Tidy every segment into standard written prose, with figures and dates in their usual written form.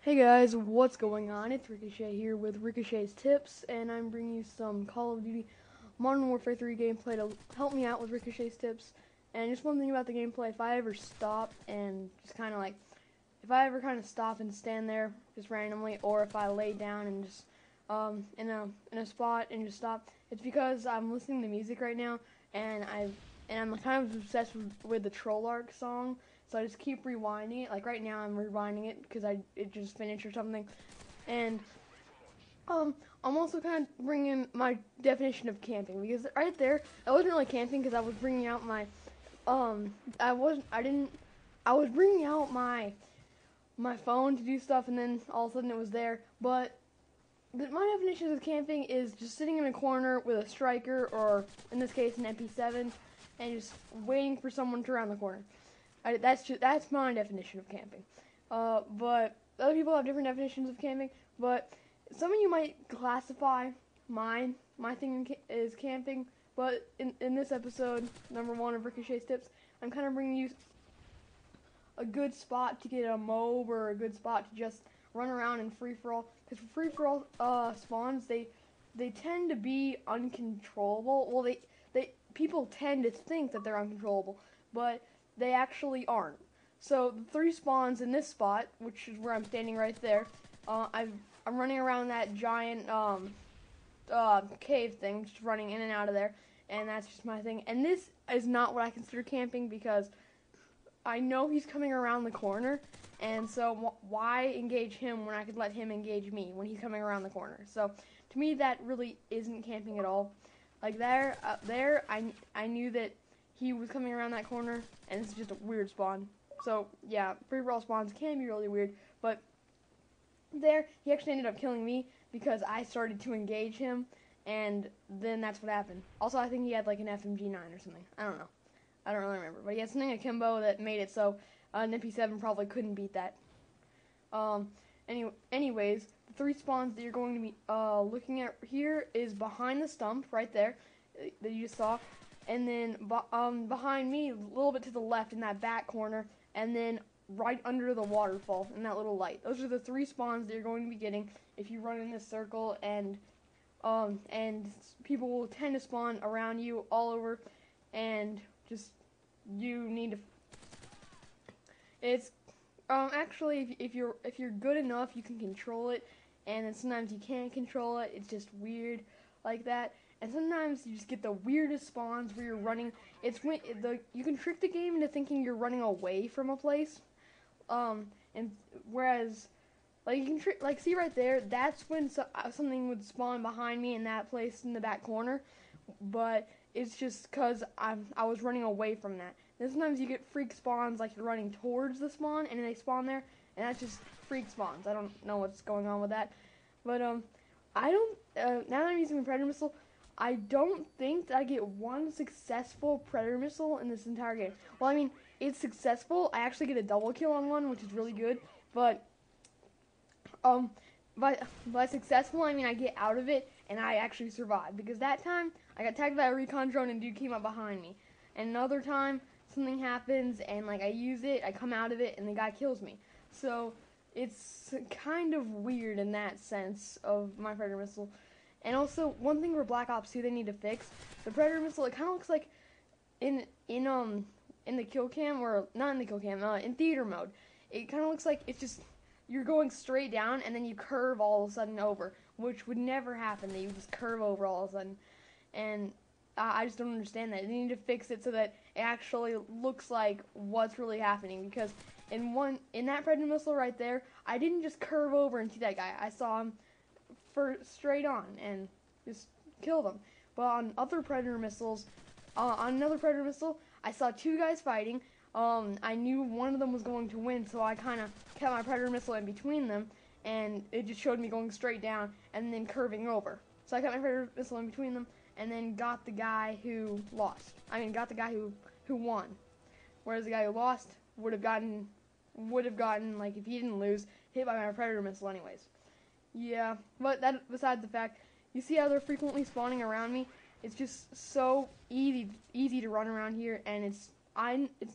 Hey guys, what's going on? It's Ricochet here with Ricochet's Tips, and I'm bringing you some Call of Duty Modern Warfare 3 gameplay to help me out with Ricochet's Tips. And just one thing about the gameplay, if I ever stop and just kind of like, if I ever kind of stop and stand there just randomly, or if I lay down and just in a spot and just stop, it's because I'm listening to music right now, and I'm kind of obsessed with the Troll Arc song. So I just keep rewinding it. Like right now, I'm rewinding it because it just finished or something. And I'm also kind of bringing my definition of camping, because right there, I wasn't really camping because I was bringing out my I was bringing out my phone to do stuff, and then all of a sudden it was there. But my definition of camping is just sitting in a corner with a striker, or in this case an MP7, and just waiting for someone to round the corner. That's my definition of camping. But other people have different definitions of camping. But some of you might classify my thing is camping. But in this episode, number 1 of Ricochet's Tips, I'm kind of bringing you a good spot to get a Moab, or a good spot to just run around in free-for-all. Because for free-for-all spawns, they tend to be uncontrollable. Well, people tend to think that they're uncontrollable, but they actually aren't. So the 3 spawns in this spot, which is where I'm standing right there, I'm running around that giant cave thing, just running in and out of there, and that's just my thing. And this is not what I consider camping, because I know he's coming around the corner, and so why engage him when I could let him engage me when he's coming around the corner? So to me, that really isn't camping at all. Like there, I knew that he was coming around that corner, and it's just a weird spawn. So yeah, free-for-all spawns can be really weird, but there, he actually ended up killing me because I started to engage him, and then that's what happened. Also, I think he had like an FMG9 or something. I don't know. I don't really remember, but he had something akimbo that made it so an MP7 probably couldn't beat that. Anyways, the 3 spawns that you're going to be looking at here is behind the stump right there that you just saw. And then behind me, a little bit to the left in that back corner, and then right under the waterfall in that little light. Those are the 3 spawns that you're going to be getting if you run in this circle, and people will tend to spawn around you all over, and just you need to. It's actually if you're good enough, you can control it, and then sometimes you can't control it. It's just weird like that. And sometimes you just get the weirdest spawns where you're running. It's when you can trick the game into thinking you're running away from a place. And whereas, like you can see right there, that's when something would spawn behind me in that place in the back corner. But it's just because I was running away from that. And sometimes you get freak spawns, like you're running towards the spawn, and then they spawn there, and that's just freak spawns. I don't know what's going on with that. But I don't. Now that I'm using the Predator Missile, I don't think that I get one successful Predator Missile in this entire game. Well, I mean, it's successful. I actually get a double kill on one, which is really good. But by successful, I mean I get out of it and I actually survive. Because that time, I got tagged by a recon drone and dude came up behind me. And another time, something happens and like I use it, I come out of it, and the guy kills me. So it's kind of weird in that sense of my Predator Missile. And also, one thing for Black Ops 2 they need to fix, the Predator Missile, it kind of looks like in the kill cam, or not in the kill cam, in theater mode. It kind of looks like it's just, you're going straight down and then you curve all of a sudden over, which would never happen, that you just curve over all of a sudden. And I just don't understand that. They need to fix it so that it actually looks like what's really happening, because in that Predator Missile right there, I didn't just curve over and see that guy. I saw him straight on and just kill them. But on other Predator Missiles, on another Predator Missile, I saw 2 guys fighting. I knew one of them was going to win, so I kind of kept my Predator Missile in between them, and it just showed me going straight down and then curving over. So I kept my Predator Missile in between them, and then got the guy who lost. I mean, got the guy who won. Whereas the guy who lost would have gotten, like, if he didn't lose, hit by my Predator Missile anyways. Yeah, but that besides the fact, you see how they're frequently spawning around me? It's just so easy to run around here, and it's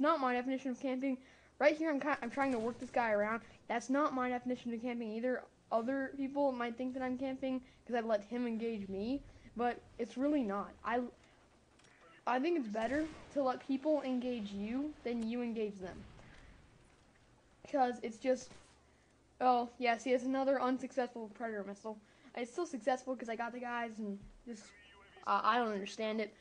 not my definition of camping. Right here, I'm trying to work this guy around, That's not my definition of camping either. Other people might think that I'm camping because I let him engage me, but it's really not. I think it's better to let people engage you than you engage them. Because it's just, oh, yeah, see, it's another unsuccessful predator missile. It's still successful because I got the guys and just, I don't understand it.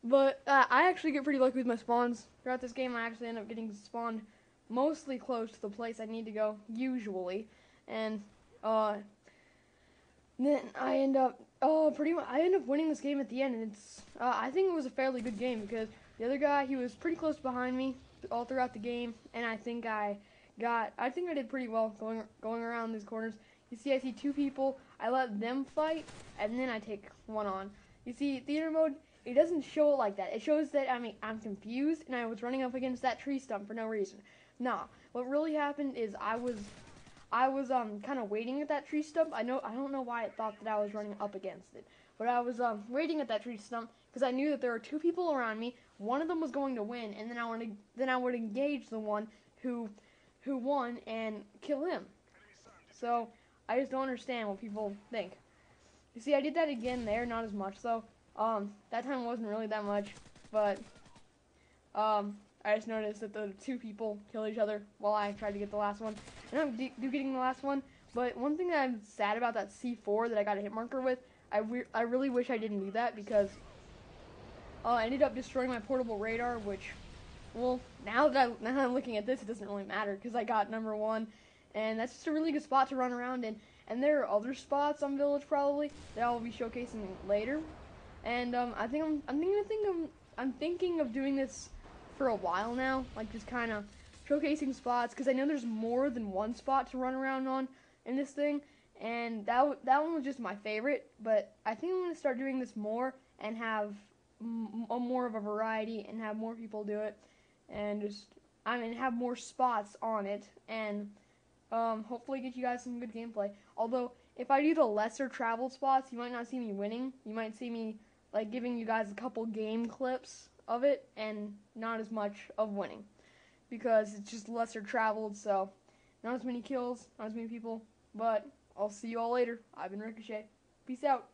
But I actually get pretty lucky with my spawns. Throughout this game, I actually end up getting spawned mostly close to the place I need to go, usually. And then I end up, I end up winning this game at the end. And it's, I think it was a fairly good game because the other guy, he was pretty close behind me all throughout the game. And I think I did pretty well going around these corners. You see, I see two people. I let them fight, and then I take one on. You see, theater mode, it doesn't show it like that. It shows that I'm confused, and I was running up against that tree stump for no reason. Nah, what really happened is I was kind of waiting at that tree stump. I don't know why it thought that I was running up against it, but I was waiting at that tree stump because I knew that there were two people around me. One of them was going to win, and then I would engage the one who won and kill him. So I just don't understand what people think. You see, I did that again there, not as much though. That time wasn't really that much, but I just noticed that the two people kill each other while I tried to get the last one. And I'm getting the last one, but one thing that I'm sad about that C4 that I got a hit marker with, I really wish I didn't do that because I ended up destroying my portable radar, which, well, now that I'm looking at this, it doesn't really matter because I got number 1, and that's just a really good spot to run around in. And there are other spots on Village probably that I'll be showcasing later. And I'm thinking of doing this for a while now, like just kind of showcasing spots because I know there's more than one spot to run around on in this thing. And that one was just my favorite, but I think I'm gonna start doing this more and have more of a variety and have more people do it, and just have more spots on it, and hopefully get you guys some good gameplay. Although if I do the lesser traveled spots, you might not see me winning. You might see me like giving you guys a couple game clips of it and not as much of winning because it's just lesser traveled, so not as many kills, not as many people. But I'll see you all later. I've been Ricochet. Peace out.